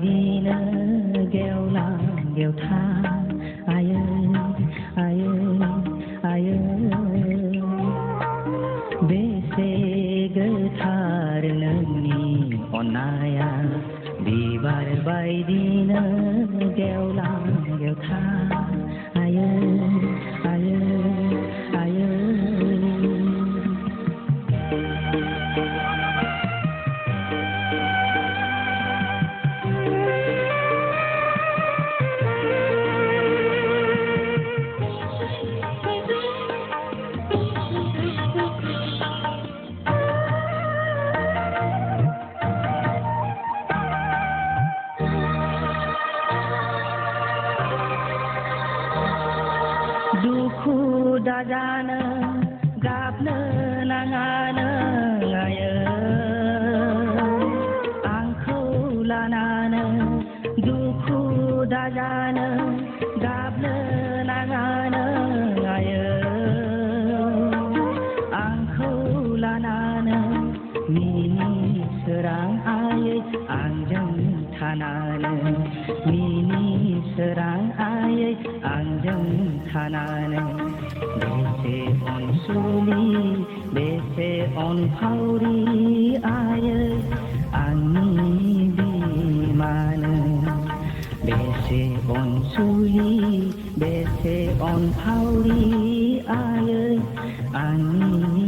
đi nơ gheo la gheo tha ai ơi ai ơi ai ơi bê se gơ thar nani onaya đi bay đi nơ gheo la gheo tha ai ơi ai ơi ai ơi दुखु दाजानो गाबनो नाङानो आयो आंखौ लानानो दुखु दाजानो गाबनो नाङानो आयो आंखौ लानानो मिनि सोरां आयै आंजों थानानो मिनि सोरां आयै आंजों थानानो बेसे अनसुलि बेसे अनफावरि आयै आंनि बिमानो बेसे अनसुलि बेसे अनफावरि आयै आंनि